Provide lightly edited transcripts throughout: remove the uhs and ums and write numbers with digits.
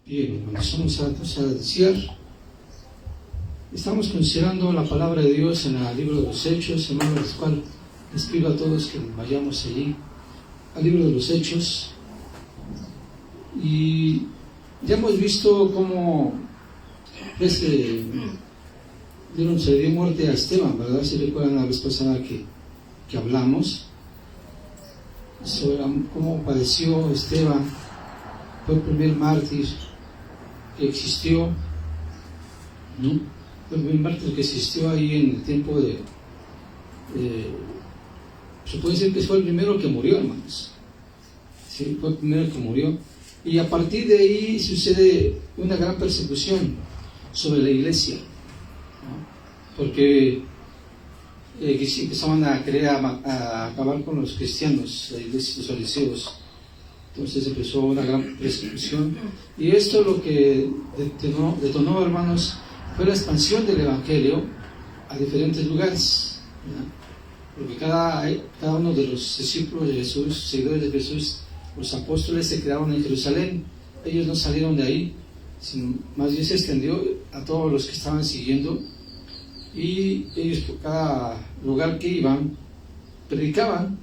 Bien, hermanos, vamos a iniciar. Estamos considerando la palabra de Dios en el libro de los Hechos, hermanos, el cual les pido a todos que vayamos allí, al libro de los Hechos. Y ya hemos visto cómo se dio muerte a Esteban, ¿verdad? Si recuerdan la vez pasada que hablamos sobre cómo padeció Esteban. Fue el primer mártir que existió, ¿no? Fue el primer mártir que existió ahí en el tiempo se puede decir que fue el primero que murió, hermanos. Sí, fue el primero que murió. Y a partir de ahí sucede una gran persecución sobre la iglesia, ¿no? Porque empezaban a querer a acabar con los cristianos, la iglesia, los fariseos. Entonces empezó una gran persecución, y esto lo que detonó, hermanos, fue la expansión del evangelio a diferentes lugares, ¿verdad? Porque cada uno de los discípulos de Jesús, seguidores de Jesús, los apóstoles, se quedaron en Jerusalén. Ellos no salieron de ahí, sino más bien se extendió a todos los que estaban siguiendo, y ellos por cada lugar que iban predicaban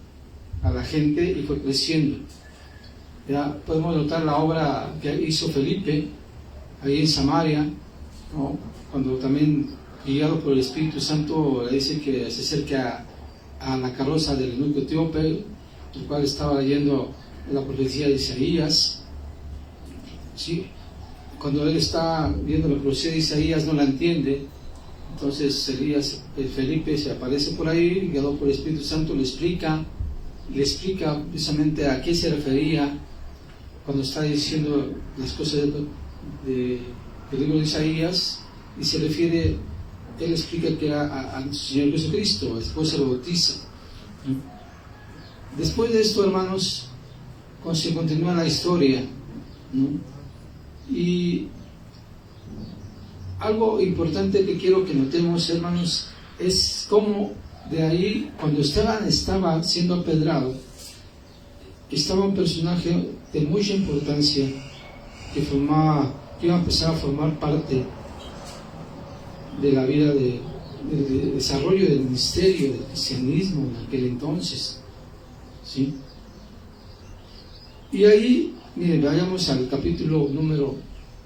a la gente y fue creciendo. Ya podemos notar la obra que hizo Felipe ahí en Samaria, ¿no? Cuando también, guiado por el Espíritu Santo, le dice que se acerca a la carroza del eunuco etíope, el cual estaba leyendo la profecía de Isaías, ¿sí? Cuando él está viendo la profecía de Isaías, no la entiende. Entonces Felipe se aparece por ahí, guiado por el Espíritu Santo, le explica precisamente a qué se refería cuando está diciendo las cosas del libro de Isaías, y se refiere, él explica que era al Señor Jesucristo. Después se lo bautiza. Después de esto, hermanos, se continúa la historia, ¿no? Y algo importante que quiero que notemos, hermanos, es cómo de ahí, cuando Esteban estaba siendo apedrado, estaba un personaje de mucha importancia que iba a empezar a formar parte de la vida del desarrollo del ministerio del cristianismo en aquel entonces, ¿sí? Y ahí, miren, vayamos al capítulo número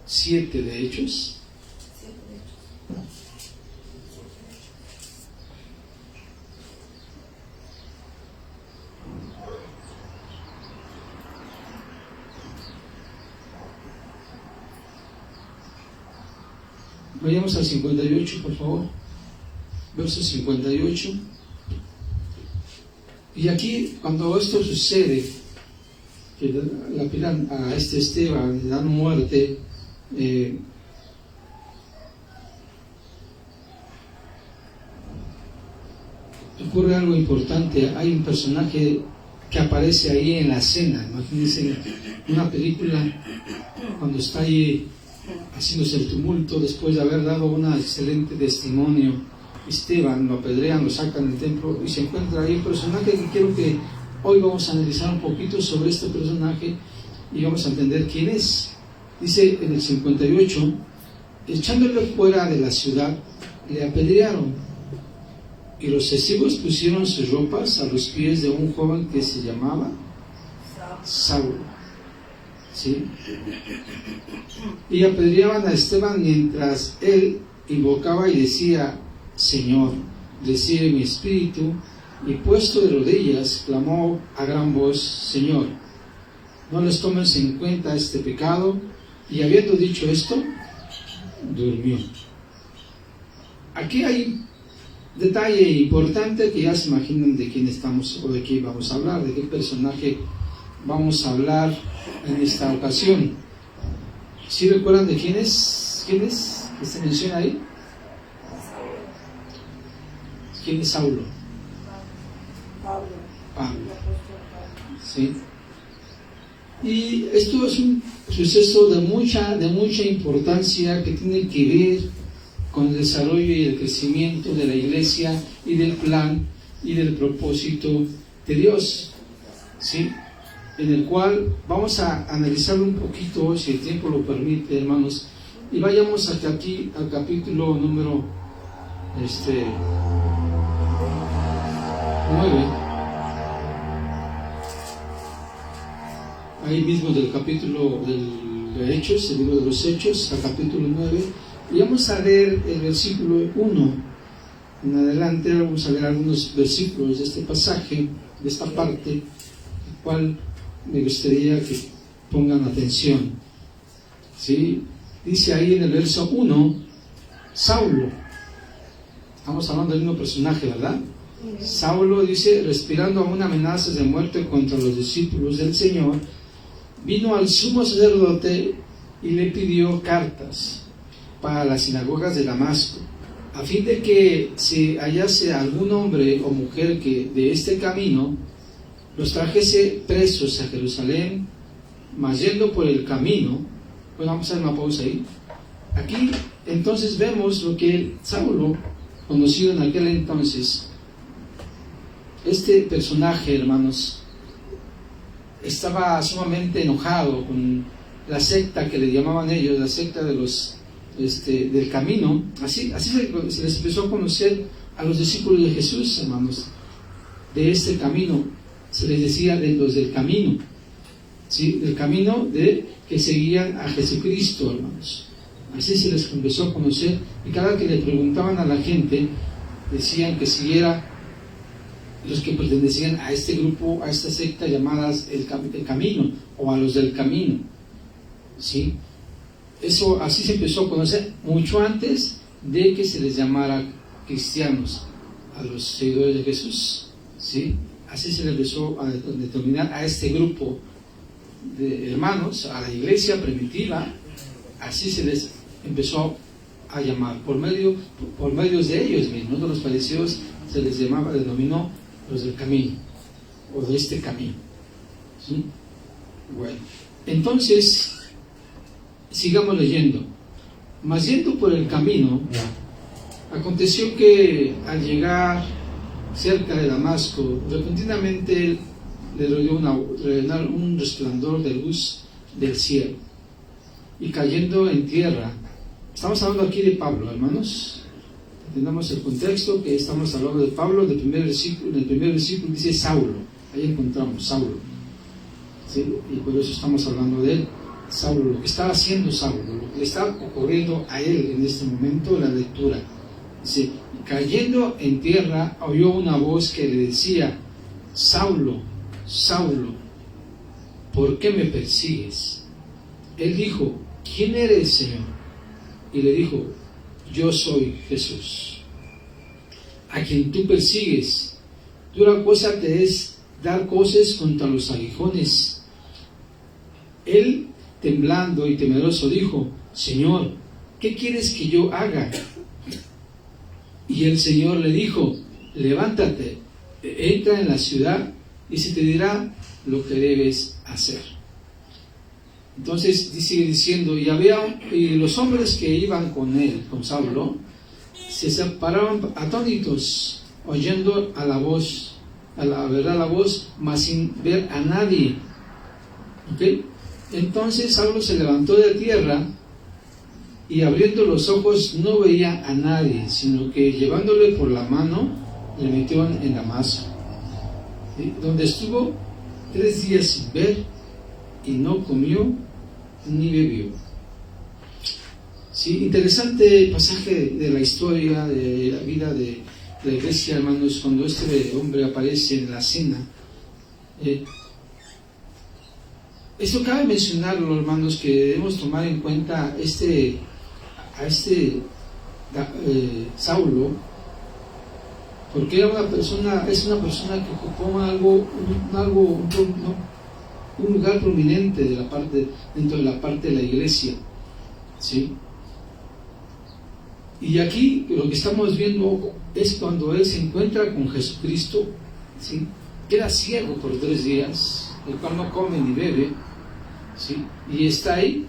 7 de Hechos. Vayamos al 58, por favor. Verso 58. Y aquí, cuando esto sucede, que lapidan a este Esteban, le dan muerte, ocurre algo importante. Hay un personaje que aparece ahí en la escena. Imagínense una película cuando está ahí haciéndose el tumulto después de haber dado un excelente testimonio. Esteban, lo apedrean, lo sacan del templo, y se encuentra ahí un personaje que quiero que hoy vamos a analizar un poquito sobre este personaje y vamos a entender quién es. Dice en el 58, echándole fuera de la ciudad, le apedrearon, y los testigos pusieron sus ropas a los pies de un joven que se llamaba Saulo. ¿Sí? Y apedreaban a Esteban mientras él invocaba y decía: Señor, recibe mi espíritu. Y puesto de rodillas, clamó a gran voz: Señor, no les tomes en cuenta este pecado. Y habiendo dicho esto, durmió. Aquí hay detalle importante que ya se imaginan de quién estamos o de qué vamos a hablar, de qué personaje vamos a hablar en esta ocasión. ¿Sí recuerdan de quién es? ¿Quién es? ¿Qué se menciona ahí? ¿Quién es Saulo? Pablo. ¿Sí? Y esto es un suceso de mucha importancia que tiene que ver con el desarrollo y el crecimiento de la iglesia y del plan y del propósito de Dios. ¿Sí? en el cual vamos a analizarlo un poquito, si el tiempo lo permite, hermanos, y vayamos hasta aquí al capítulo número 9, ahí mismo del capítulo de Hechos, el libro de los Hechos, al capítulo 9, y vamos a leer el versículo 1 en adelante. Vamos a leer algunos versículos de este pasaje, de esta parte, el cual me gustaría que pongan atención. ¿Sí? Dice ahí en el verso 1, Saulo, estamos hablando del mismo personaje, ¿verdad? Saulo dice, respirando aún amenazas de muerte contra los discípulos del Señor, vino al sumo sacerdote y le pidió cartas para las sinagogas de Damasco, a fin de que si hallase algún hombre o mujer que de este camino los trajese presos a Jerusalén, mas yendo por el camino. Bueno, vamos a hacer una pausa ahí. Aquí entonces vemos lo que Saulo, conocido en aquel entonces, este personaje, hermanos, estaba sumamente enojado con la secta que le llamaban ellos, la secta de los del camino. Así se les empezó a conocer a los discípulos de Jesús, hermanos, de este camino. Se les decía de los del camino, ¿sí? Del camino de que seguían a Jesucristo, hermanos. Así se les empezó a conocer, y cada que le preguntaban a la gente, decían que siguiera los que pertenecían a este grupo, a esta secta llamadas el camino, o a los del camino, ¿sí? Eso así se empezó a conocer mucho antes de que se les llamara cristianos a los seguidores de Jesús, ¿sí? Así se les empezó a determinar a este grupo de hermanos, a la iglesia primitiva. Así se les empezó a llamar por medios de ellos mismos, de los fariseos. Se les denominó los del camino, o de este camino, ¿sí? Bueno, entonces sigamos leyendo. Mas yendo por el camino, aconteció que al llegar cerca de Damasco, repentinamente le rodeó un resplandor de luz del cielo, y cayendo en tierra. Estamos hablando aquí de Pablo, hermanos. Entendamos el contexto, que estamos hablando de Pablo. En el primer versículo dice Saulo. Ahí encontramos Saulo, ¿sí? Y por eso estamos hablando de él. Saulo, lo que estaba haciendo Saulo, lo que le estaba ocurriendo a él en este momento, la lectura. Dice, cayendo en tierra, oyó una voz que le decía, Saulo, Saulo, ¿por qué me persigues? Él dijo, ¿quién eres, Señor? Y le dijo, yo soy Jesús, a quien tú persigues. Dura cosa te es dar coces contra los aguijones. Él, temblando y temeroso, dijo, Señor, ¿qué quieres que yo haga? Y el Señor le dijo, levántate, entra en la ciudad y se te dirá lo que debes hacer. Entonces sigue diciendo, y los hombres que iban con él, con Saulo, se separaban atónitos, oyendo a la voz, la voz, mas sin ver a nadie. ¿Okay? Entonces Saulo se levantó de tierra y abriendo los ojos no veía a nadie, sino que llevándole por la mano le metieron en Damasco, donde estuvo 3 días sin ver y no comió ni bebió. Sí, interesante pasaje de la historia, de la vida de la iglesia, hermanos, cuando este hombre aparece en la cena. Esto cabe mencionarlo, hermanos, que debemos tomar en cuenta a este Saulo, porque es una persona que ocupó un lugar prominente dentro de la parte de la iglesia, ¿sí? Y aquí lo que estamos viendo es cuando él se encuentra con Jesucristo, ¿sí? Queda ciego por 3 días, el cual no come ni bebe, ¿sí? Y está ahí.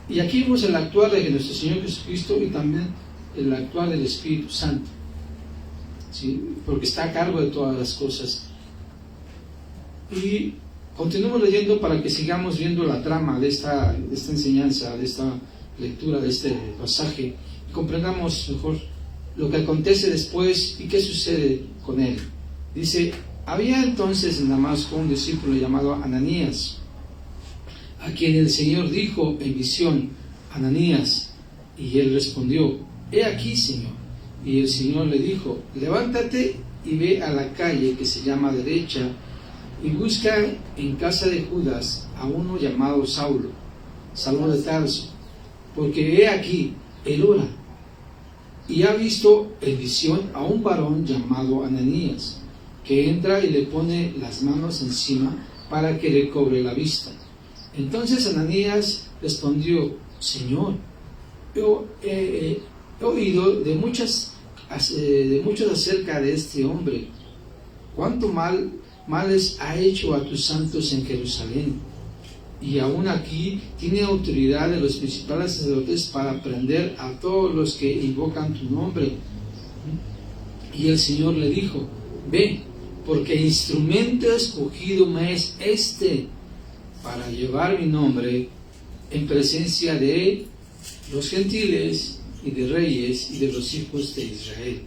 Y aquí vemos el actuar de nuestro Señor Jesucristo y también el actuar del Espíritu Santo, ¿sí? Porque está a cargo de todas las cosas. Y continuemos leyendo para que sigamos viendo la trama de esta enseñanza, de esta lectura, de este pasaje, y comprendamos mejor lo que acontece después y qué sucede con él. Dice: había entonces en Damasco un discípulo llamado Ananías, a quien el Señor dijo en visión: Ananías. Y él respondió: he aquí, Señor. Y el Señor le dijo: levántate y ve a la calle que se llama Derecha, y busca en casa de Judas a uno llamado Saulo de Tarso, porque he aquí, él ora, y ha visto en visión a un varón llamado Ananías, que entra y le pone las manos encima para que le cobre la vista. Entonces Ananías respondió: Señor, yo he oído de muchos acerca de este hombre, cuánto males ha hecho a tus santos en Jerusalén, y aún aquí tiene autoridad de los principales sacerdotes para prender a todos los que invocan tu nombre. Y el Señor le dijo: ve, porque instrumento escogido me es este para llevar mi nombre en presencia de los gentiles y de reyes y de los hijos de Israel.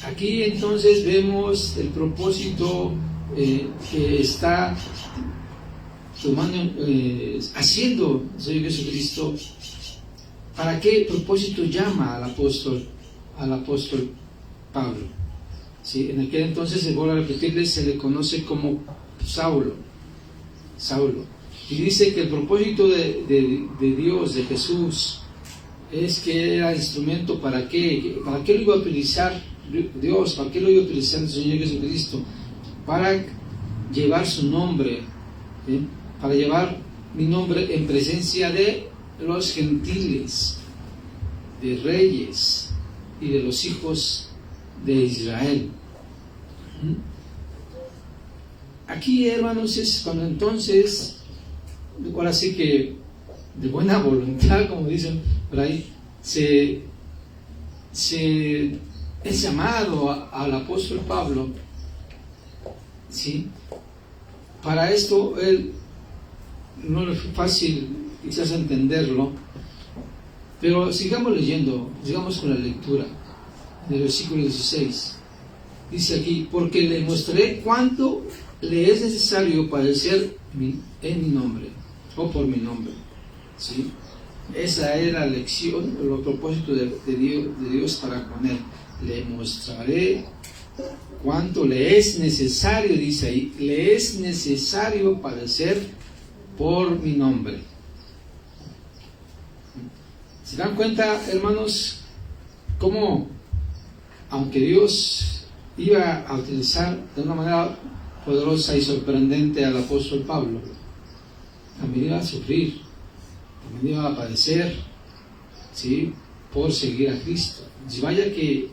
Aquí entonces vemos el propósito que está haciendo el Señor Jesucristo. ¿Para qué propósito llama al apóstol Pablo? ¿Sí? En aquel entonces, se vuelve a repetirles, se le conoce como Saulo. Y dice que el propósito de Dios, de Jesús, es que era instrumento para qué lo iba a utilizar Dios, para qué lo iba a utilizar el Señor Jesucristo, para llevar su nombre, para llevar mi nombre en presencia de los gentiles, de reyes y de los hijos de Israel. Aquí, hermanos, es cuando entonces, ahora sí que de buena voluntad, como dicen por ahí, es llamado al apóstol Pablo, ¿sí? Para esto él no es fácil quizás entenderlo, pero sigamos leyendo, sigamos con la lectura del versículo 16. Dice aquí: porque le mostraré cuánto le es necesario padecer en mi nombre, o por mi nombre. ¿Sí? Esa era la lección, el propósito de Dios para con él. Le mostraré cuánto le es necesario, dice ahí, le es necesario padecer por mi nombre. ¿Se dan cuenta, hermanos, cómo, aunque Dios iba a utilizar de una manera poderosa y sorprendente al apóstol Pablo, también iba a sufrir, también iba a padecer, ¿sí?, por seguir a Cristo? Y vaya que,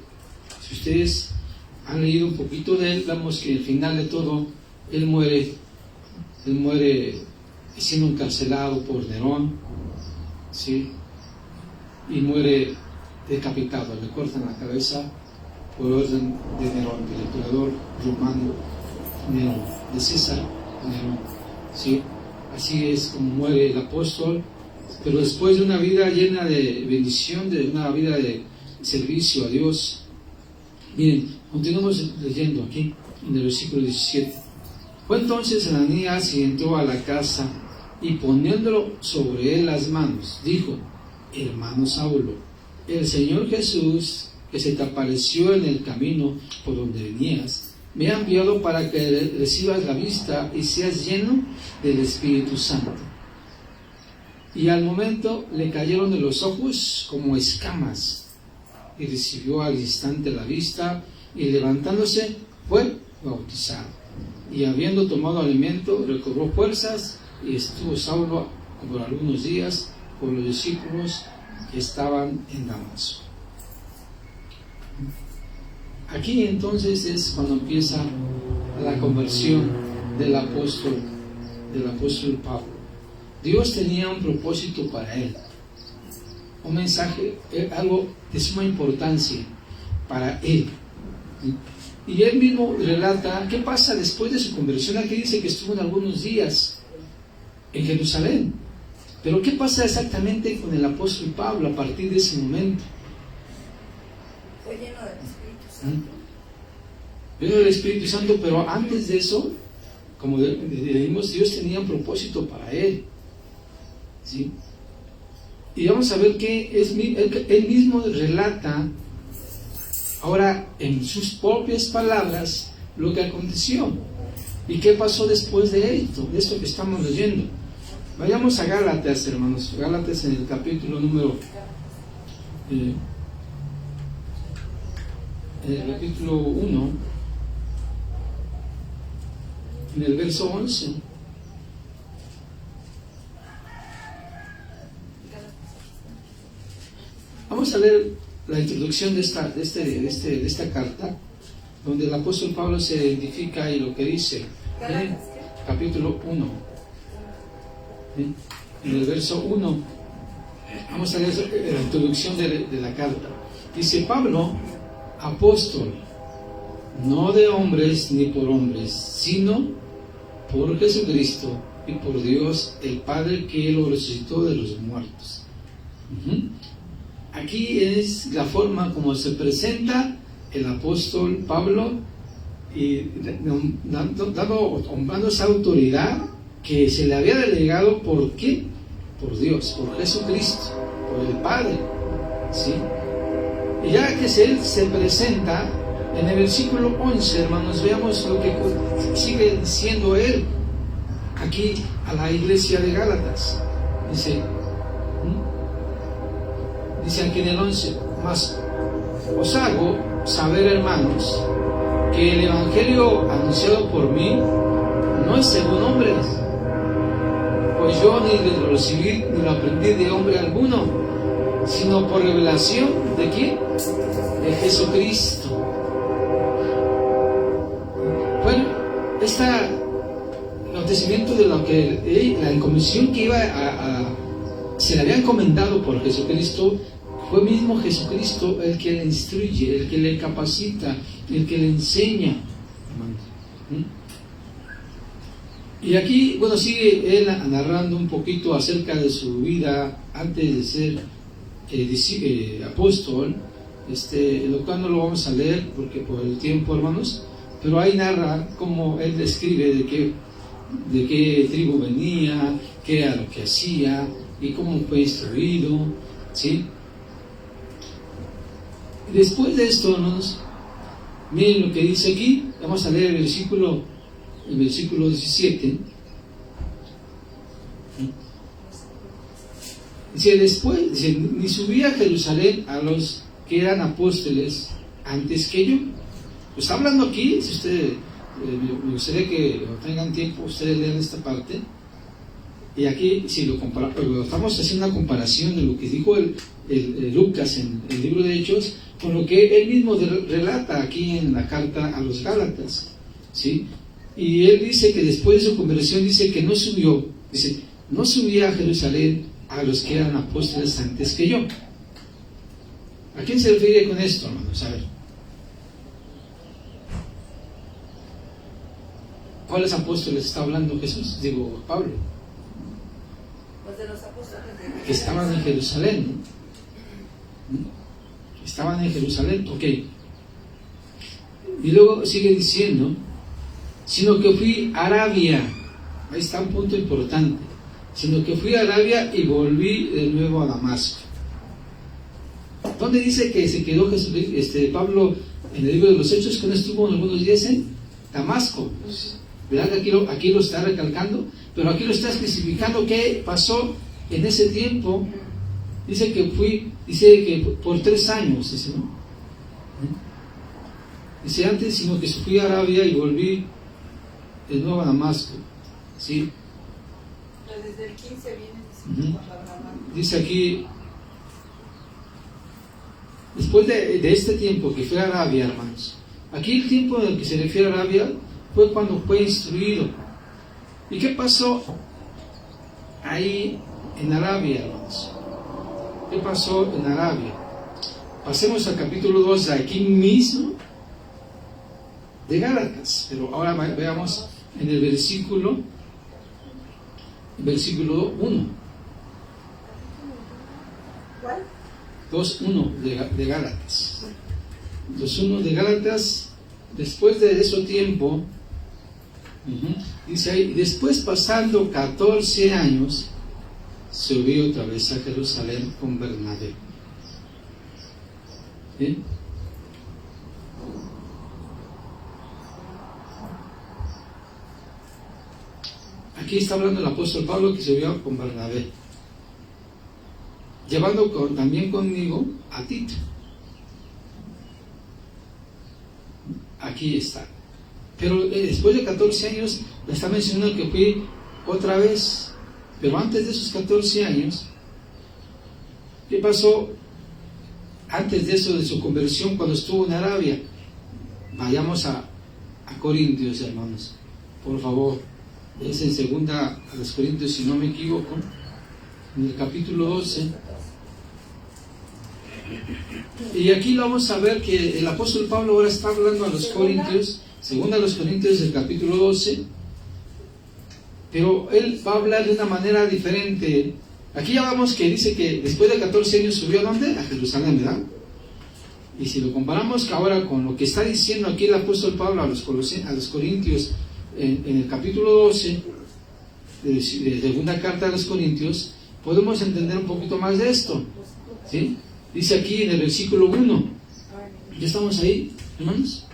si ustedes han leído un poquito de él, vemos que al final de todo, él muere siendo encarcelado por Nerón, ¿sí?, y muere decapitado, le cortan la cabeza por orden de Nerón, del emperador romano Nerón, de César Nerón, ¿sí? Así es como muere el apóstol, pero después de una vida llena de bendición, de una vida de servicio a Dios. Miren, continuamos leyendo aquí en el versículo 17. Fue entonces Ananías y entró a la casa, y poniéndolo sobre él las manos, dijo: hermano Saulo, el Señor Jesús, que se te apareció en el camino por donde venías, me ha enviado para que recibas la vista y seas lleno del Espíritu Santo. Y al momento le cayeron de los ojos como escamas, y recibió al instante la vista, y levantándose fue bautizado. Y habiendo tomado alimento, recobró fuerzas, y estuvo Saulo por algunos días con los discípulos que estaban en Damasco. Aquí entonces es cuando empieza la conversión del apóstol Pablo. Dios tenía un propósito para él, un mensaje, algo de suma importancia para él. Y él mismo relata qué pasa después de su conversión. Aquí dice que estuvo en algunos días en Jerusalén. Pero ¿qué pasa exactamente con el apóstol Pablo a partir de ese momento? Fue lleno del Espíritu Santo. Lleno del Espíritu Santo, pero antes de eso, como leímos, Dios tenía un propósito para él. ¿Sí? Y vamos a ver que él mismo relata ahora en sus propias palabras lo que aconteció y qué pasó después de esto que estamos leyendo. Vayamos a Gálatas, hermanos. Gálatas en el capítulo número en el capítulo 1, en el verso 11. Vamos a leer la introducción de esta carta, donde el apóstol Pablo se identifica y lo que dice en el capítulo 1, en el verso 1. Vamos a leer la introducción de la carta. Dice: Pablo, apóstol, no de hombres ni por hombres, sino por Jesucristo y por Dios el Padre, que lo resucitó de los muertos. Aquí es la forma como se presenta el apóstol Pablo, y honrando esa autoridad que se le había delegado. ¿Por qué? Por Dios, por Jesucristo, por el Padre, ¿sí? Y ya que él se presenta en el versículo 11, hermanos, veamos lo que sigue diciendo él aquí a la iglesia de Gálatas. Dice aquí en el 11: mas os hago saber, hermanos, que el evangelio anunciado por mí no es según hombres, pues yo ni lo recibí ni lo aprendí de hombre alguno, sino por revelación ¿de quién? De Jesucristo. Bueno, este acontecimiento de lo que la encomisión que se le había encomendado por Jesucristo, fue mismo Jesucristo el que le instruye, el que le capacita, el que le enseña. Y aquí, bueno, sigue él narrando un poquito acerca de su vida antes de ser apóstol. Lo cual no lo vamos a leer porque por el tiempo, hermanos, pero ahí narra cómo él describe de qué tribu venía, qué era lo que hacía y cómo fue instruido, ¿sí? Y después de esto, hermanos, miren lo que dice aquí. Vamos a leer el versículo 17. Dice, ni subí a Jerusalén a los que eran apóstoles antes que yo. Pues está hablando aquí, si ustedes, me gustaría que tengan tiempo, ustedes lean esta parte. Y aquí, si lo estamos haciendo una comparación de lo que dijo Lucas en el libro de Hechos, con lo que él mismo relata aquí en la carta a los Gálatas, ¿sí? Y él dice que después de su conversión, dice que no subía a Jerusalén a los que eran apóstoles antes que yo. ¿A quién se refiere con esto, hermanos? A ver. ¿Cuáles apóstoles está hablando Jesús? Digo, Pablo. Pues de los apóstoles que estaban en Jerusalén, ¿no? Estaban en Jerusalén, ok. Y luego sigue diciendo, sino que fui a Arabia. Ahí está un punto importante. Sino que fui a Arabia y volví de nuevo a Damasco. ¿Dónde dice que se quedó Pablo en el libro de los Hechos? Que no estuvo en algunos días en Damasco. ¿Verdad? Aquí lo está recalcando, pero aquí lo está especificando qué pasó en ese tiempo. Dice que por 3 años, dice, ¿no? Dice antes, sino que fui a Arabia y volví de nuevo a Damasco, ¿sí? Pero desde el 15 viene Dice aquí, después de este tiempo que fue a Arabia, hermanos. Aquí el tiempo en el que se refiere a Arabia fue cuando fue instruido. ¿Y qué pasó ahí en Arabia, hermanos? ¿Qué pasó en Arabia? Pasemos al capítulo 2, aquí mismo, de Gálatas. Pero ahora veamos en el versículo 1. ¿Cuál? 2:1 de Gálatas. 2:1 de Gálatas. Después de ese tiempo, dice ahí, después pasando 14 años, subió otra vez a Jerusalén con Bernabé. ¿Sí? Aquí está hablando el apóstol Pablo que subió con Bernabé, llevando también conmigo a Tito. Aquí está. Pero después de 14 años, le está mencionando que fui otra vez. Pero antes de esos 14 años, ¿qué pasó? Antes de eso, de su conversión, cuando estuvo en Arabia. Vayamos a Corintios, hermanos. Por favor. Es en segunda a los Corintios, si no me equivoco. En el capítulo 12. Y aquí lo vamos a ver que el apóstol Pablo ahora está hablando a los Corintios, según a los Corintios del capítulo 12, pero él va a hablar de una manera diferente. Aquí ya vamos que dice que después de 14 años subió ¿a dónde? A Jerusalén, ¿verdad? Y si lo comparamos ahora con lo que está diciendo aquí el apóstol Pablo a los Corintios en el capítulo 12 de segunda carta a los Corintios, podemos entender un poquito más de esto, ¿sí? Dice aquí en el versículo 1, ¿ya estamos ahí, hermanos?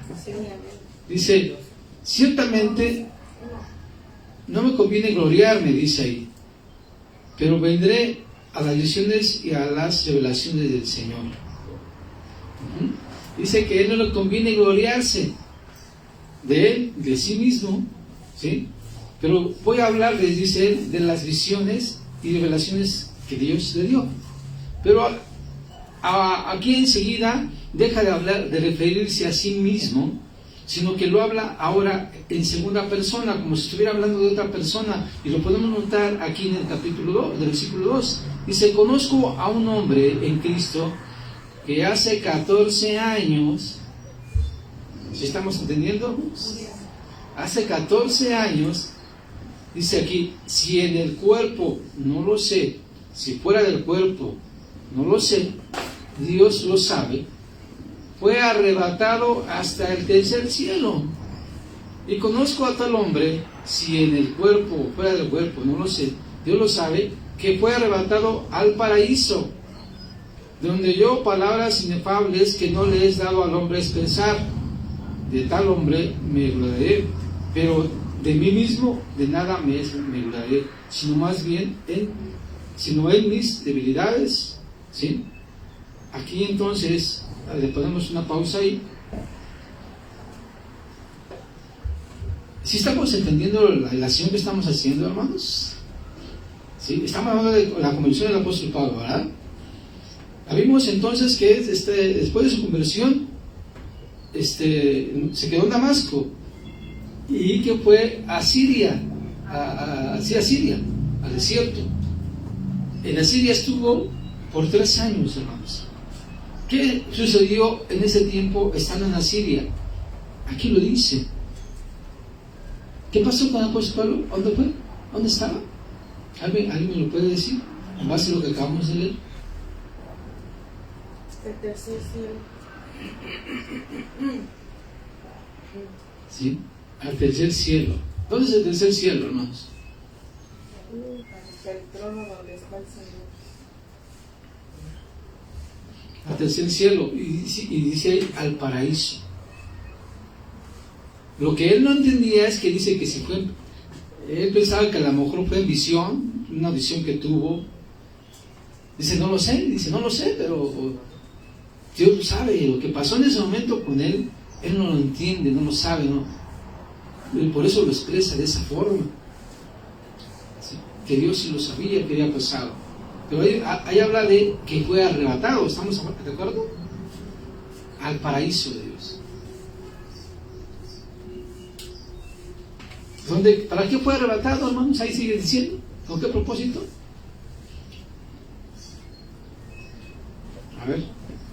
Dice, ciertamente no me conviene gloriarme, dice ahí, pero vendré a las visiones y a las revelaciones del Señor. Dice que a él no le conviene gloriarse de él, de sí mismo, ¿sí? Pero voy a hablarles, dice él, de las visiones y revelaciones que Dios le dio. Pero aquí enseguida deja de hablar, de referirse a sí mismo, sino que lo habla ahora en segunda persona, como si estuviera hablando de otra persona, y lo podemos notar aquí en el capítulo 2, del versículo 2. Dice, conozco a un hombre en Cristo que hace 14 años, ¿sí estamos entendiendo? Hace 14 años, dice aquí, si en el cuerpo, no lo sé, si fuera del cuerpo, no lo sé, Dios lo sabe, fue arrebatado hasta el tercer cielo. Y conozco a tal hombre, si en el cuerpo o fuera del cuerpo, no lo sé, Dios lo sabe, que fue arrebatado al paraíso, donde oyó palabras inefables que no le es dado al hombre expresar. De tal hombre me gloriaré, pero de mí mismo de nada me gloriaré, sino más bien en mis debilidades, ¿sí? Aquí entonces le ponemos una pausa ahí. ¿Sí estamos entendiendo la relación que estamos haciendo, hermanos? ¿Sí? Estamos hablando de la conversión del apóstol Pablo, ¿verdad? Vimos entonces que después de su conversión se quedó en Damasco y que fue a Siria, hacia Siria, al desierto. En Asiria estuvo por 3 años, hermanos. ¿Qué sucedió en ese tiempo estando en Asiria? Aquí lo dice. ¿Qué pasó con el apóstol Pablo? ¿Dónde fue? ¿Dónde estaba? ¿Alguien me lo puede decir? En base a lo que acabamos de leer. El tercer cielo. ¿Sí? Al tercer cielo. ¿Dónde es el tercer cielo, hermanos? El trono donde está el Señor. Al tercer cielo. Y dice ahí, al paraíso. Lo que él no entendía es que dice que si fue... Él pensaba que a lo mejor fue en visión, una visión que tuvo. Dice, no lo sé, pero Dios lo sabe. Lo que pasó en ese momento con él no lo entiende, no lo sabe, ¿no? Y por eso lo expresa de esa forma. ¿Sí? Que Dios sí lo sabía que había pasado. Pero ahí habla de que fue arrebatado, ¿estamos de acuerdo? Al paraíso de Dios. ¿Para qué fue arrebatado, hermanos? Ahí sigue diciendo. ¿Con qué propósito? A ver,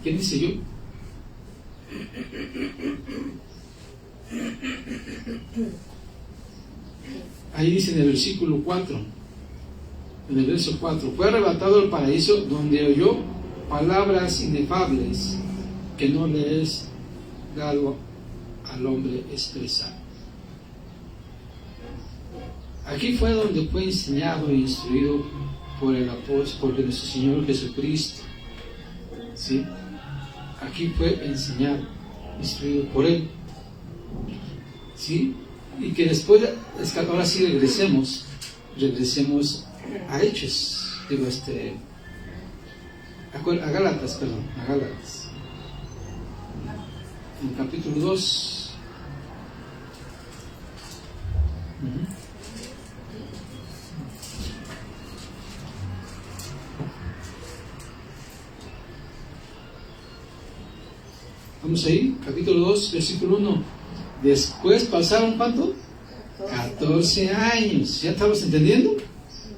¿quién dice yo? Ahí dice en el versículo 4, en el verso 4, fue arrebatado al paraíso donde oyó palabras inefables que no le es dado al hombre expresar. Aquí fue donde fue enseñado e instruido por el apóstol, por nuestro Señor Jesucristo. ¿Sí? Aquí fue enseñado, instruido por Él. ¿Sí? Y que después, ahora sí regresemos a Hechos, digo a Gálatas, a Gálatas. En el capítulo 2. Vamos ahí, capítulo 2, versículo 1. Después pasaron, ¿cuánto? 14 años. ¿Ya estamos entendiendo?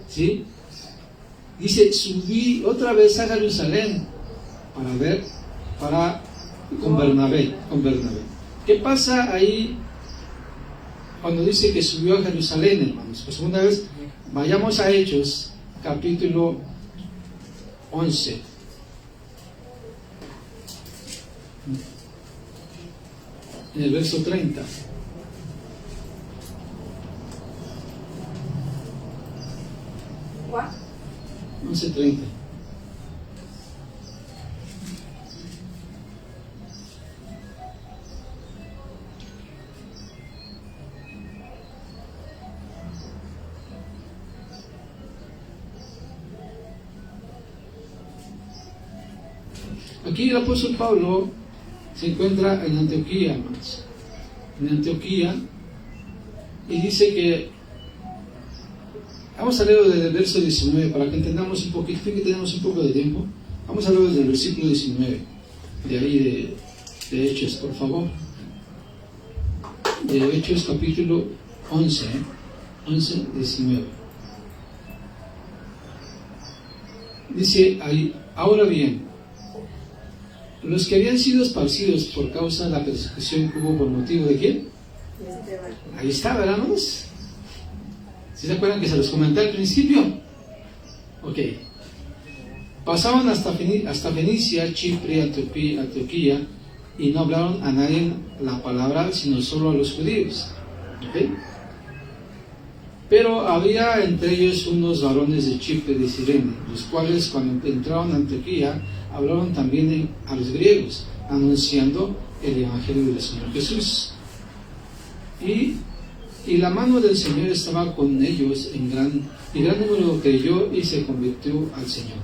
¿Sí? Dice, subí otra vez a Jerusalén con Bernabé. ¿Qué pasa ahí cuando dice que subió a Jerusalén, hermanos? Por segunda vez, vayamos a Hechos, capítulo 11. En el verso 30. ¿Cuál? 11:30. Aquí el apóstol Pablo se encuentra en Antioquía, hermanos. En Antioquía, y dice que, vamos a leer desde el verso 19 para que entendamos un poquito, que tenemos un poco de tiempo. Vamos a leer desde el versículo 19, de ahí de Hechos, por favor. De Hechos capítulo 11, 19. Dice ahí, ahora bien, los que habían sido esparcidos por causa de la persecución que hubo por motivo de ¿quién? Ahí está, ¿verdad, hermanos? ¿Sí se acuerdan que se los comenté al principio? Ok. Pasaban hasta Fenicia, Chipre, Antioquía, y no hablaron a nadie la palabra, sino solo a los judíos. ¿Ok? Pero había entre ellos unos varones de Chipre, de Cirene, los cuales cuando entraron a Antioquía, hablaron también a los griegos, anunciando el evangelio del Señor Jesús. Y la mano del Señor estaba con ellos y gran número creyó y se convirtió al Señor.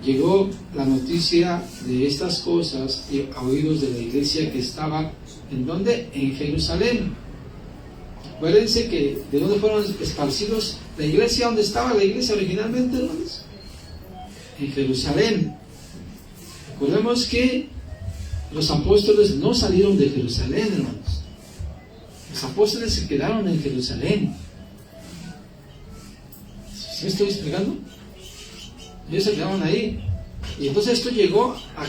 Llegó la noticia de estas cosas a oídos de la iglesia que estaba, ¿en dónde? En Jerusalén. Acuérdense que de dónde fueron esparcidos la iglesia, ¿dónde estaba la iglesia originalmente, hermanos? En Jerusalén. Recordemos que los apóstoles no salieron de Jerusalén, hermanos. Los apóstoles se quedaron en Jerusalén. ¿Sí me estoy explicando? Ellos se quedaron ahí. Y entonces esto llegó a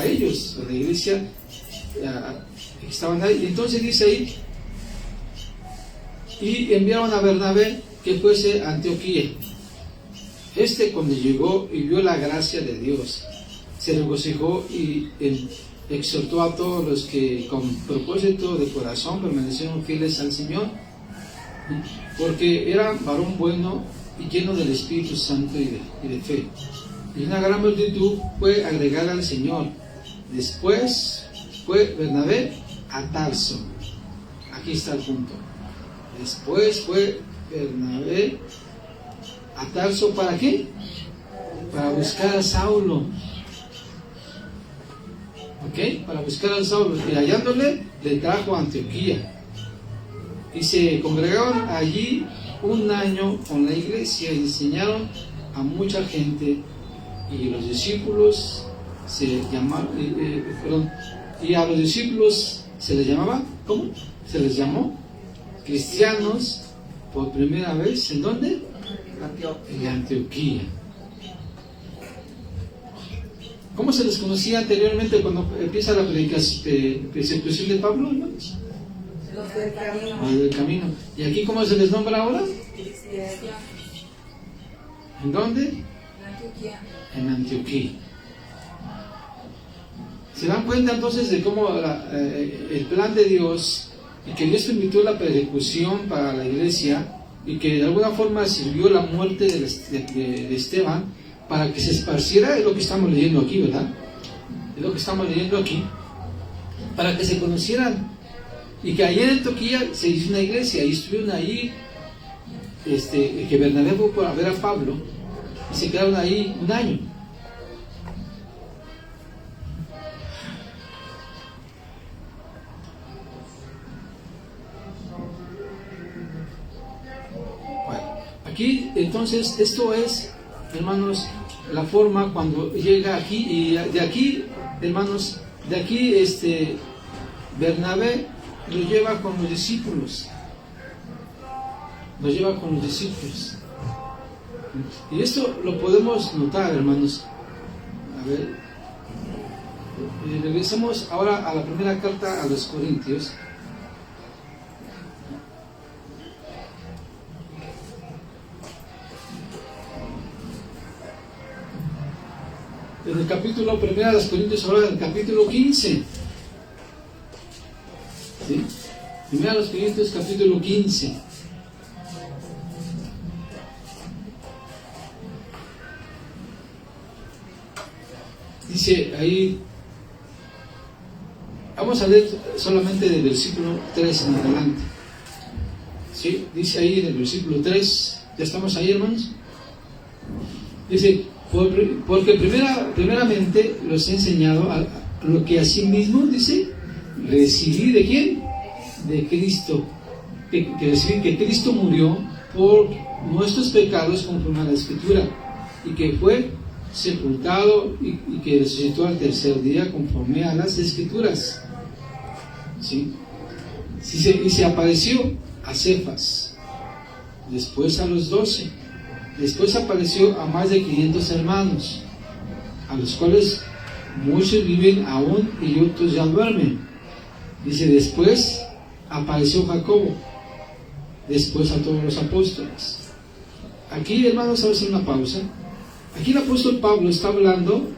ellos, a la iglesia que estaban ahí. Y entonces dice ahí, y enviaron a Bernabé que fuese a Antioquía. Cuando llegó y vio la gracia de Dios, se regocijó y exhortó a todos los que con propósito de corazón permanecieron fieles al Señor, porque era varón bueno y lleno del Espíritu Santo y de fe. Y una gran multitud fue agregada al Señor. Después fue Bernabé a Tarso. Aquí está el punto. Después fue Bernabé a Tarso, ¿para qué? Para buscar a Saulo. ¿Ok? Para buscar a Saulo. Y hallándole, le trajo a Antioquía. Y se congregaron allí un año con la iglesia y enseñaron a mucha gente. Y los discípulos se llamaron, y a los discípulos se les llamaba, ¿cómo? Se les llamó cristianos por primera vez. ¿En dónde? En Antioquía. ¿Cómo se les conocía anteriormente cuando empieza la persecución de Pablo, hermanos? Los del camino. Los del camino. ¿Y aquí cómo se les nombra ahora? Cristianos. ¿En dónde? En Antioquía. En Antioquía. ¿Se dan cuenta entonces de cómo el plan de Dios, y que Dios permitió la persecución para la iglesia, y que de alguna forma sirvió la muerte de Esteban para que se esparciera? Es lo que estamos leyendo aquí, ¿verdad? Es lo que estamos leyendo aquí, para que se conocieran, y que allá en Antioquía se hizo una iglesia, y estuvieron ahí, que Bernabé fue a ver a Pablo, y se quedaron ahí un año. Aquí, entonces, esto es, hermanos, la forma cuando llega aquí, y de aquí, hermanos, de aquí, Bernabé lo lleva con los discípulos. Lo lleva con los discípulos. Y esto lo podemos notar, hermanos. A ver, regresamos ahora a la primera carta a los Corintios. En el capítulo 1 de los Corintios, ahora en el capítulo 15. ¿Sí? 1 de los Corintios, capítulo 15. Dice ahí, vamos a leer solamente del versículo 3 en adelante. ¿Sí? Dice ahí en el versículo 3, ¿ya estamos ahí, hermanos? Dice, porque primeramente los he enseñado a lo que asimismo, dice, recibí ¿de quién? De Cristo. Que recibí que Cristo murió por nuestros pecados conforme a la Escritura, y que fue sepultado y que resucitó al tercer día conforme a las Escrituras. ¿Sí? Y se apareció a Cefas, después a los 12. Después apareció a más de 500 hermanos, a los cuales muchos viven aún y otros ya duermen. Dice, después apareció Jacobo, después a todos los apóstoles. Aquí, hermanos, vamos a hacer una pausa. Aquí el apóstol Pablo está hablando,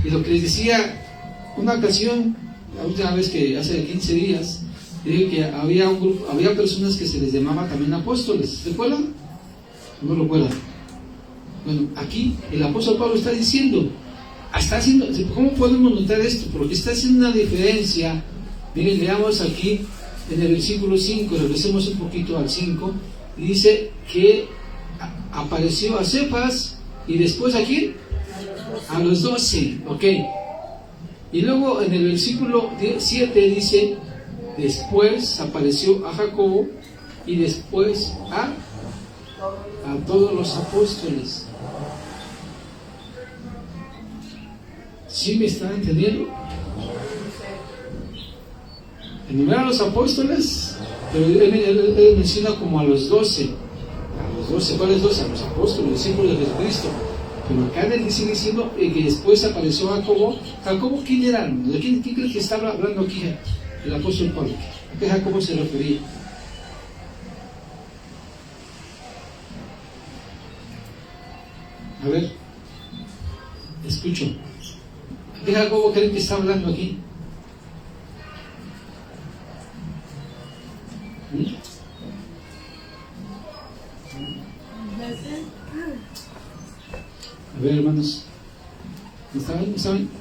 y lo que les decía una ocasión, la última vez, que hace 15 días, dije que había personas que se les llamaba también apóstoles. ¿Recuerdan? ¿No lo recuerdan? Bueno, aquí el apóstol Pablo está diciendo, ¿cómo podemos notar esto? Porque está haciendo una diferencia. Miren, leamos aquí en el versículo 5, regresemos un poquito al 5, y dice que apareció a Cefas, y después ¿a quién? A los 12, ok. Y luego en el versículo 7 dice, después apareció a Jacobo, y después a todos los apóstoles. ¿Sí me están entendiendo? Enumera a los apóstoles, pero él menciona como a los 12. A los 12, ¿cuáles 12? A los apóstoles, los discípulos de Jesucristo. Pero acá él sigue diciendo que después apareció Jacobo. ¿Jacobo quién era? ¿De quién cree que estaba hablando aquí el apóstol Pablo? ¿A qué Jacobo se refería? A ver, escucho. ¿A qué Jacobo creen que está hablando aquí? A ver, hermanos, ¿no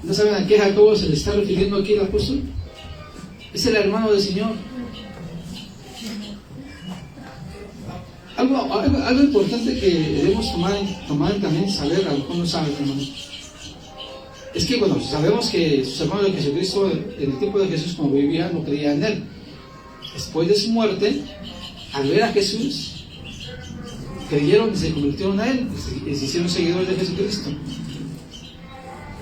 saben a qué Jacobo se le está refiriendo aquí el apóstol? Es el hermano del Señor. Algo importante que debemos tomar también, saber, a lo mejor no saben, hermanos, es que, bueno, sabemos que sus hermanos de Jesucristo, en el tiempo de Jesús, como vivía, no creían en Él. Después de su muerte, al ver a Jesús, creyeron y se convirtieron a Él, y se hicieron seguidores de Jesucristo.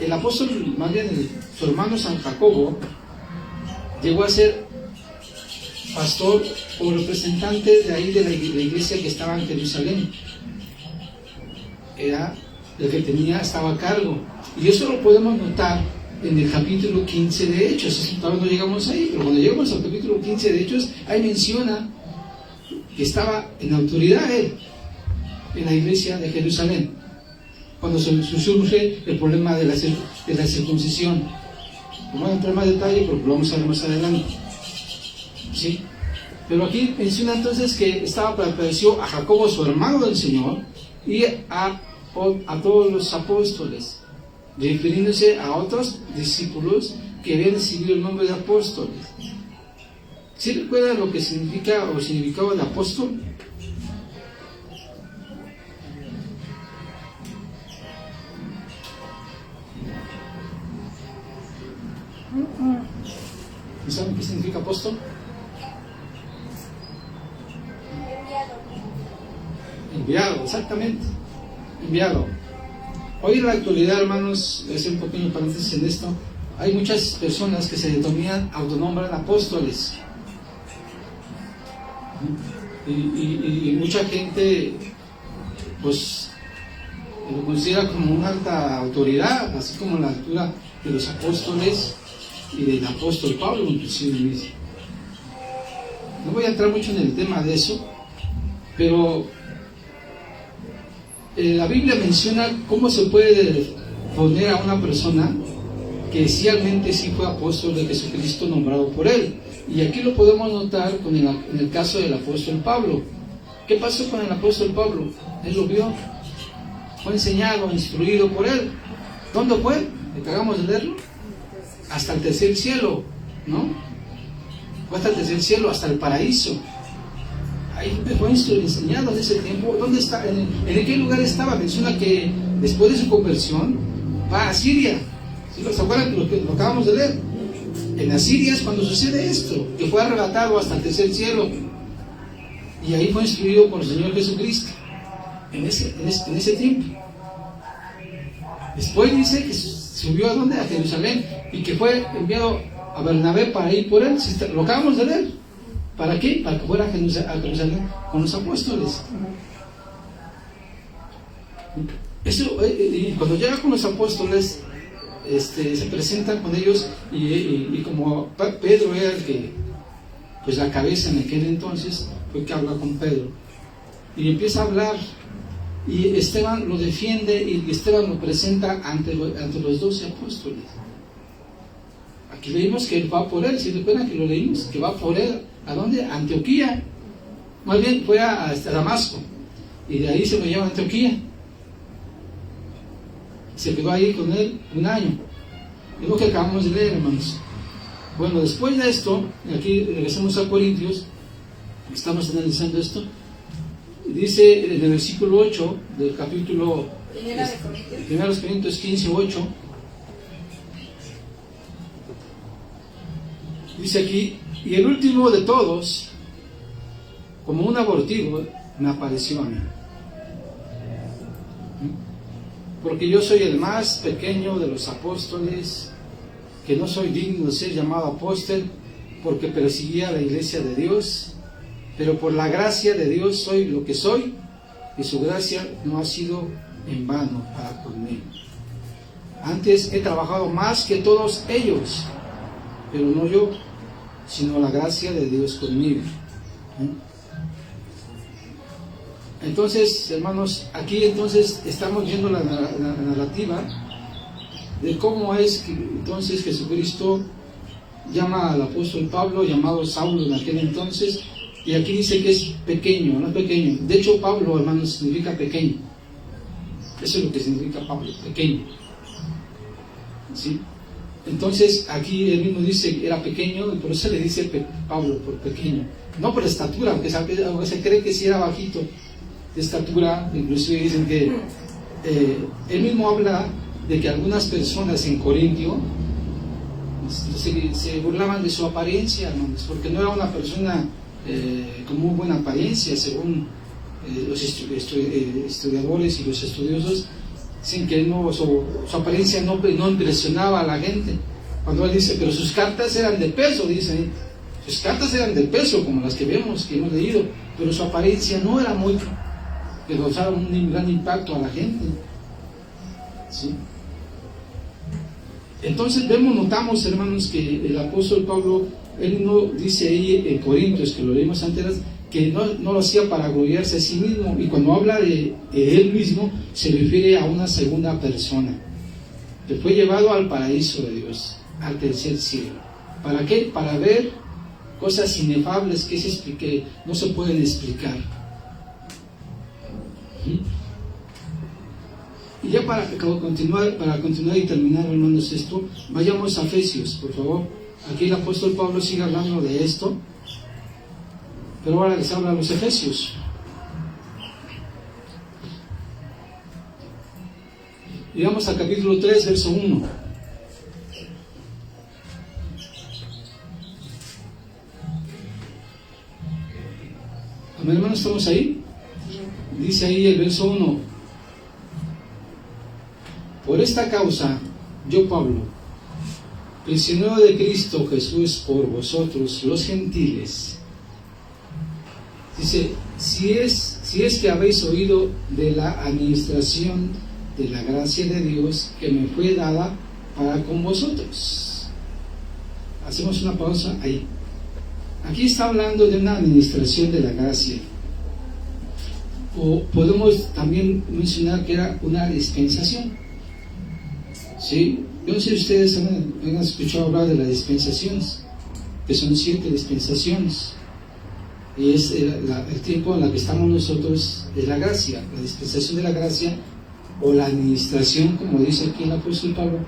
El apóstol, más bien su hermano San Jacobo, llegó a ser pastor o representante de ahí de la iglesia que estaba en Jerusalén. Era el que estaba a cargo. Y eso lo podemos notar en el capítulo 15 de Hechos. Todavía no llegamos ahí, pero cuando llegamos al capítulo 15 de Hechos, ahí menciona que estaba en autoridad él, en la iglesia de Jerusalén, cuando surge el problema de la circuncisión. No voy a entrar más detalle porque lo vamos a ver más adelante. ¿Sí? Pero aquí menciona entonces que apareció a Jacobo, su hermano del Señor, y a todos los apóstoles, refiriéndose a otros discípulos que habían recibido el nombre de apóstoles. ¿Sí recuerdan lo que significa o significaba el apóstol? ¿Saben qué significa apóstol? Enviado, exactamente. Enviado. Hoy en la actualidad, hermanos, voy a hacer un pequeño paréntesis en esto. Hay muchas personas que se denominan, autonombran apóstoles. Y mucha gente, pues, lo considera como una alta autoridad, así como la altura de los apóstoles y del apóstol Pablo, inclusive. No voy a entrar mucho en el tema de eso, pero la Biblia menciona cómo se puede poner a una persona que realmente sí fue apóstol de Jesucristo nombrado por él. Y aquí lo podemos notar en el caso del apóstol Pablo. ¿Qué pasó con el apóstol Pablo? Él lo vio, fue enseñado, instruido por él. ¿Dónde fue? Acabamos de leerlo. Hasta el tercer cielo, ¿no? Fue hasta el tercer cielo, hasta el paraíso. Ahí fue enseñado en ese tiempo. ¿Dónde está? ¿En qué lugar estaba? Menciona que después de su conversión va a Siria. ¿Sí? ¿Se acuerdan que lo acabamos de leer? En Asiria es cuando sucede esto, que fue arrebatado hasta el tercer cielo. Y ahí fue instruido por el Señor Jesucristo. En ese tiempo. Después dice que subió a dónde? A Jerusalén, y que fue enviado a Bernabé para ir por él. Lo acabamos de leer. ¿Para qué? Para que fuera a Jerusalén con los apóstoles. Eso, y cuando llega con los apóstoles, se presentan con ellos, y como Pedro era el que, pues la cabeza en aquel entonces, fue que habla con Pedro y empieza a hablar, y Esteban lo defiende, y Esteban lo presenta ante los 12 apóstoles. Aquí leímos que él va por él. ¿Sí recuerdan que lo leímos? Que va por él. ¿A dónde? A Antioquía. Más bien fue a Damasco, y de ahí se lo lleva a Antioquía. Se quedó ahí con él un año. Es lo que acabamos de leer, hermanos. Bueno, después de esto, aquí regresamos a Corintios, estamos analizando esto. Dice en el versículo 8 del capítulo 1 Corintios 15, 8. Dice aquí: y el último de todos, como un abortivo, me apareció a mí. Porque yo soy el más pequeño de los apóstoles, que no soy digno de ser llamado apóstol, porque perseguía la iglesia de Dios, pero por la gracia de Dios soy lo que soy, y su gracia no ha sido en vano para conmigo. Antes he trabajado más que todos ellos, pero no yo, sino la gracia de Dios conmigo. Entonces, hermanos, aquí entonces estamos viendo la narrativa de cómo es que entonces Jesucristo llama al apóstol Pablo, llamado Saulo en aquel entonces, y aquí dice que es pequeño, no es pequeño. De hecho, Pablo, hermanos, significa pequeño. Eso es lo que significa Pablo, pequeño. ¿Sí? Entonces, aquí él mismo dice que era pequeño, y por eso le dice Pablo, por pequeño. No por estatura, aunque se cree que sí era bajito de estatura. Inclusive dicen que él mismo habla de que algunas personas en Corintio se burlaban de su apariencia, hermanos, porque no era una persona con muy buena apariencia, según los historiadores y los estudiosos. Dicen que su apariencia no impresionaba a la gente. Cuando él dice, pero sus cartas eran de peso, dicen, sus cartas eran de peso, como las que vemos, que hemos leído, pero su apariencia no era muy, que causaba un gran impacto a la gente. ¿Sí? Entonces notamos, hermanos, que el apóstol Pablo, él no dice ahí en Corintios, que lo leímos antes, que no lo hacía para gloriarse a sí mismo, y cuando habla de él mismo, se refiere a una segunda persona, que fue llevado al paraíso de Dios, al tercer cielo. ¿Para qué? Para ver cosas inefables que no se pueden explicar. Y ya para continuar y terminar, hermanos, esto, vayamos a Efesios, por favor. Aquí el apóstol Pablo sigue hablando de esto, pero ahora les habla a los Efesios. Y vamos al capítulo 3, verso 1. Amén, hermanos, ¿estamos ahí? Dice ahí el verso 1: por esta causa, yo Pablo, prisionero de Cristo Jesús por vosotros los gentiles. Dice, si es que habéis oído de la administración de la gracia de Dios que me fue dada para con vosotros. Hacemos una pausa ahí. Aquí está hablando de una administración de la gracia. O podemos también mencionar que era una dispensación. ¿Sí? Yo no sé si ustedes han escuchado hablar de las dispensaciones, que son 7 dispensaciones. Y es el tiempo en el que estamos nosotros de la gracia, la dispensación de la gracia, o la administración, como dice aquí el apóstol Pablo,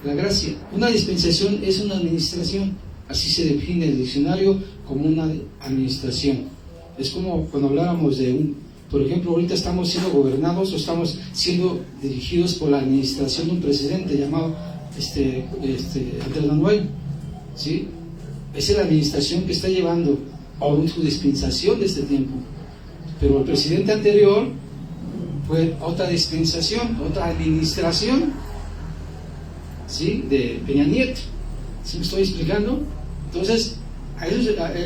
la gracia. Una dispensación es una administración, así se define el diccionario, como una administración. Es como cuando habláramos por ejemplo, ahorita estamos siendo gobernados o estamos siendo dirigidos por la administración de un presidente llamado Andrés Manuel, ¿sí? Esa es la administración que está llevando a su dispensación de este tiempo. Pero el presidente anterior fue otra dispensación, otra administración, ¿sí? De Peña Nieto. ¿Sí me estoy explicando? Entonces,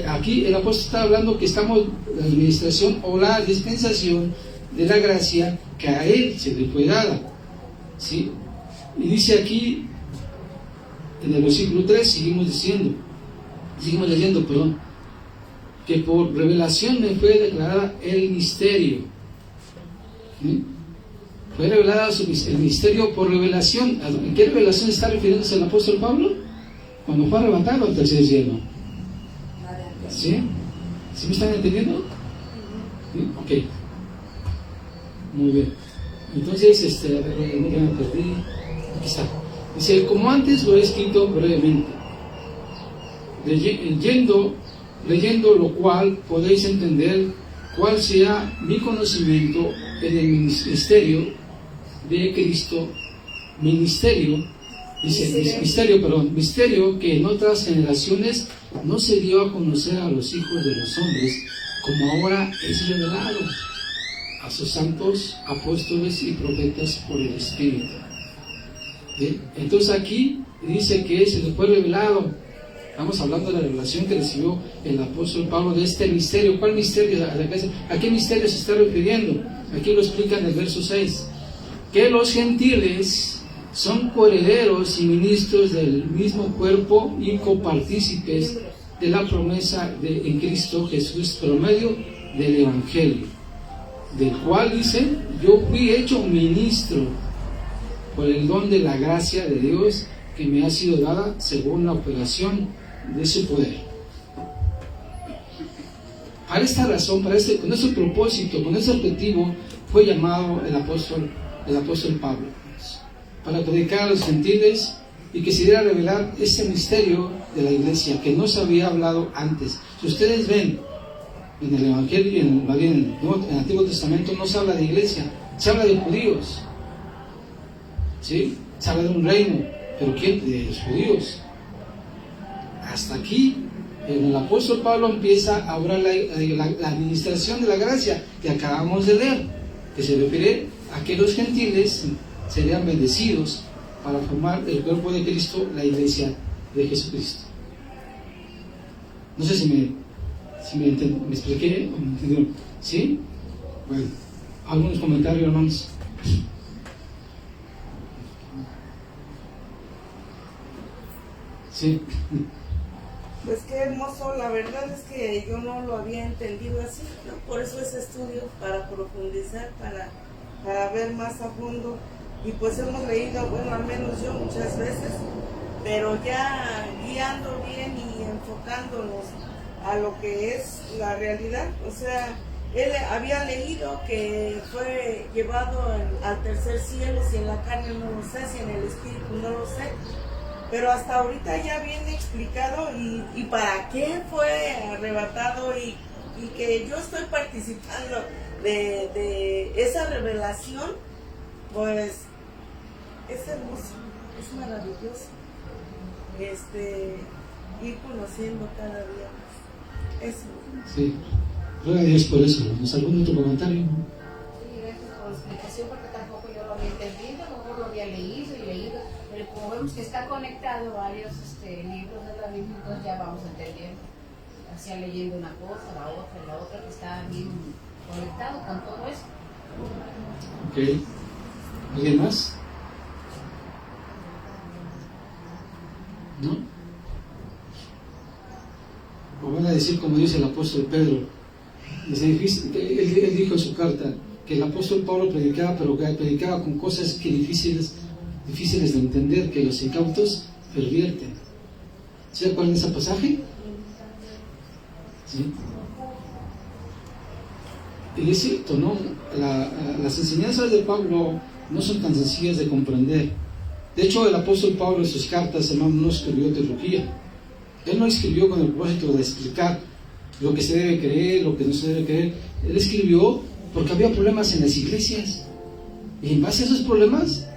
aquí el apóstol está hablando que estamos en la administración o la dispensación de la gracia que a él se le fue dada, ¿sí? Y dice aquí en el versículo 3, seguimos leyendo, que por revelación me fue declarada el misterio. ¿Sí? Fue revelada el misterio por revelación. ¿En qué revelación está refiriéndose el apóstol Pablo? Cuando fue arrebatado al tercer cielo. ¿Sí? ¿Sí me están entendiendo? ¿Sí? Ok. Muy bien. Entonces, ya me perdí. Aquí está. Dice, como antes lo he escrito brevemente, leyendo lo cual podéis entender cuál sea mi conocimiento en el ministerio de Cristo. Misterio que en otras generaciones no se dio a conocer a los hijos de los hombres, como ahora es revelado a sus santos apóstoles y profetas por el Espíritu. ¿Bien? Entonces aquí dice que se le fue revelado. Estamos hablando de la revelación que recibió el apóstol Pablo de este misterio. ¿Cuál misterio? ¿A qué misterio se está refiriendo? Aquí lo explica en el verso 6. Que los gentiles son coherederos y ministros del mismo cuerpo y copartícipes de la promesa en Cristo Jesús por medio del Evangelio, del cual dice, yo fui hecho ministro por el don de la gracia de Dios que me ha sido dada según la operación de su poder. Para esta razón, con ese propósito, con ese objetivo, fue llamado el apóstol Pablo, para predicar a los gentiles y que se diera a revelar ese misterio de la iglesia que no se había hablado antes. Si ustedes ven en el Evangelio y en el Antiguo Testamento, no se habla de iglesia, se habla de judíos, ¿sí? Se habla de un reino, pero ¿quién? De los judíos. Hasta aquí el apóstol Pablo empieza a hablar la administración de la gracia que acabamos de leer, que se refiere a que los gentiles serían bendecidos para formar el cuerpo de Cristo, la iglesia de Jesucristo. No sé si me expliqué o me entendieron. ¿Sí? Bueno, algunos comentarios, hermanos. Sí. Pues qué hermoso, la verdad es que yo no lo había entendido así, ¿no? Por eso ese estudio, para profundizar, para ver más a fondo. Y pues hemos leído, bueno, al menos yo muchas veces, pero ya guiando bien y enfocándonos a lo que es la realidad. O sea, él había leído que fue llevado al tercer cielo, si en la carne no lo sé, si en el espíritu no lo sé, pero hasta ahorita ya viene explicado y para qué fue arrebatado y que yo estoy participando de esa revelación, pues es hermoso, es maravilloso, ir conociendo cada día más. Eso. Sí, gloria a Dios por eso. ¿Nos algún otro comentario? Sí, gracias por la explicación, porque tampoco yo lo había entendido, a lo mejor lo había leído, pero como vemos que está conectado varios libros de la Biblia, entonces ya vamos entendiendo, así leyendo una cosa, la otra, que está bien conectado con todo eso. Ok. ¿Alguien más? ¿No? O van a decir como dice el apóstol Pedro. Él dijo en su carta que el apóstol Pablo predicaba, pero que predicaba con cosas que difíciles de entender, que los incautos pervierten. ¿Se acuerdan de ese pasaje? ¿Sí? Y es cierto, ¿no? Las enseñanzas de Pablo no son tan sencillas de comprender. De hecho, el apóstol Pablo en sus cartas, hermano, no escribió teología. Él no escribió con el propósito de explicar lo que se debe creer, lo que no se debe creer. Él escribió porque había problemas en las iglesias. Y en base a esos problemas,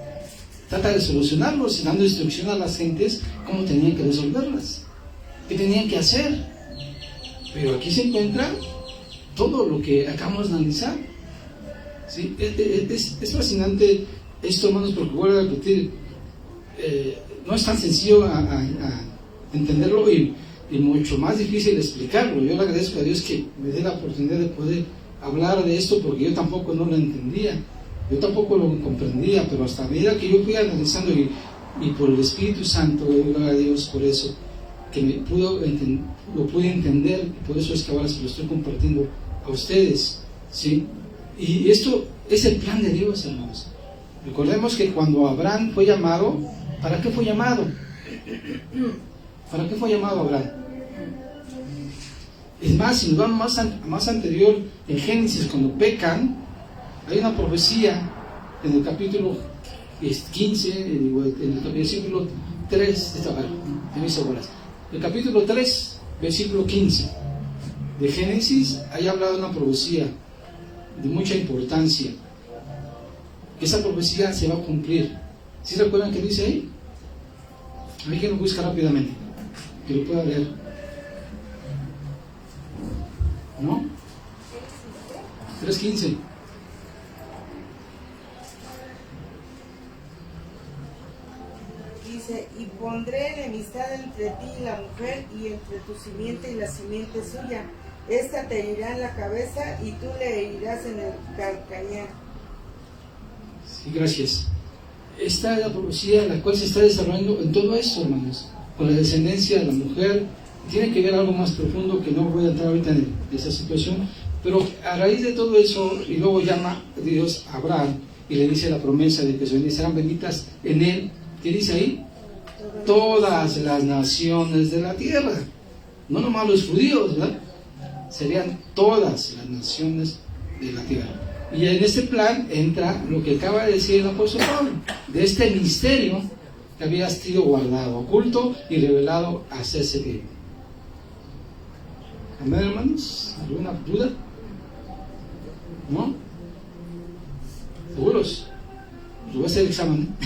trata de solucionarlos y dando instrucción a las gentes cómo tenían que resolverlas, qué tenían que hacer. Pero aquí se encuentra todo lo que acabamos de analizar. ¿Sí? Es fascinante esto, hermanos, porque vuelvo a repetir, no es tan sencillo a entenderlo y mucho más difícil explicarlo. Yo le agradezco a Dios que me dé la oportunidad de poder hablar de esto, porque yo tampoco no lo entendía, yo tampoco lo comprendía, pero hasta a medida que yo fui analizando y por el Espíritu Santo, gloria a Dios por eso, que lo pude entender, y por eso es que ahora se lo estoy compartiendo a ustedes, ¿sí? Y esto es el plan de Dios, hermanos. Recordemos que cuando Abraham fue llamado, ¿para qué fue llamado? ¿Para qué fue llamado Abraham? Es más, si nos vamos más anterior, en Génesis, cuando pecan, hay una profecía en el capítulo 15, en el versículo 3, el capítulo 3, versículo 15 de Génesis, ahí habla de una profecía de mucha importancia. Esa profecía se va a cumplir. ¿Sí recuerdan qué dice ahí? Hay que lo busca rápidamente, que lo pueda leer. ¿No? 3:15. Dice, y pondré enemistad entre ti y la mujer, y entre tu simiente y la simiente suya. Esta te herirá en la cabeza y tú le herirás en el calcañar. Sí, gracias. Esta es la profecía la cual se está desarrollando en todo esto, hermanos, con la descendencia de la mujer. Tiene que ver algo más profundo que no voy a entrar ahorita en esa situación, pero a raíz de todo eso, y luego llama Dios a Abraham y le dice la promesa de que serán benditas en él. ¿Qué dice ahí? Todas las naciones de la tierra, no nomás los judíos, ¿verdad? Serían todas las naciones de la tierra. Y en este plan entra lo que acaba de decir el apóstol Pablo, de este misterio que había sido guardado, oculto y revelado hasta ese tiempo. ¿Amén, hermanos? ¿Alguna duda? ¿No? ¿Seguros? Yo voy a hacer el examen.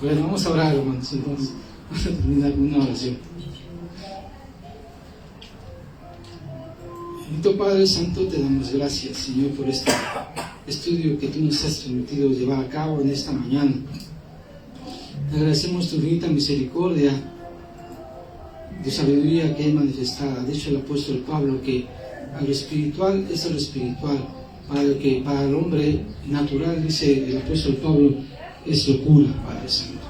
Bueno, vamos a orar, hermanos. Entonces, vamos a terminar con una oración. Bendito Padre Santo, te damos gracias, Señor, por este estudio que tú nos has permitido llevar a cabo en esta mañana. Te agradecemos tu infinita misericordia, de sabiduría que es manifestada. Ha dicho el apóstol Pablo que a lo espiritual es a lo espiritual, para el hombre natural, dice el apóstol Pablo, es locura, Padre Santo.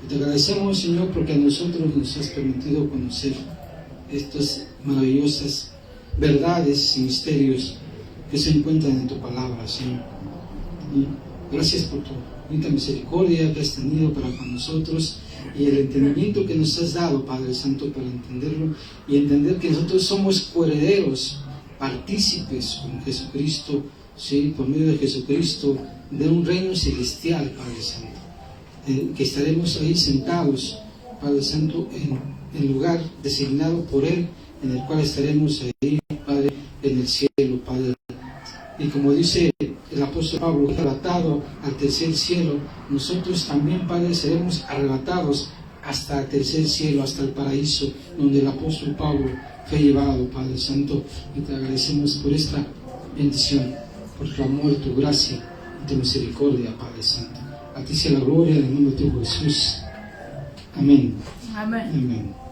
Y te agradecemos, Señor, porque a nosotros nos has permitido conocer estas maravillosas verdades y misterios que se encuentran en tu palabra, Señor. Y gracias por tu infinita misericordia que has tenido para con nosotros y el entendimiento que nos has dado, Padre Santo, para entenderlo y entender que nosotros somos coherederos, partícipes con Jesucristo, ¿sí? Por medio de Jesucristo, de un reino celestial, Padre Santo, que estaremos ahí sentados, Padre Santo, en el lugar designado por Él, en el cual estaremos ahí, Padre, en el cielo, Padre. Y como dice el apóstol Pablo, arrebatado al tercer cielo, nosotros también, Padre, seremos arrebatados hasta el tercer cielo, hasta el paraíso, donde el apóstol Pablo fue llevado, Padre Santo. Y te agradecemos por esta bendición, por tu amor, tu gracia y tu misericordia, Padre Santo. A ti sea la gloria en el nombre de tu Jesús. Amén. Amén. Amén.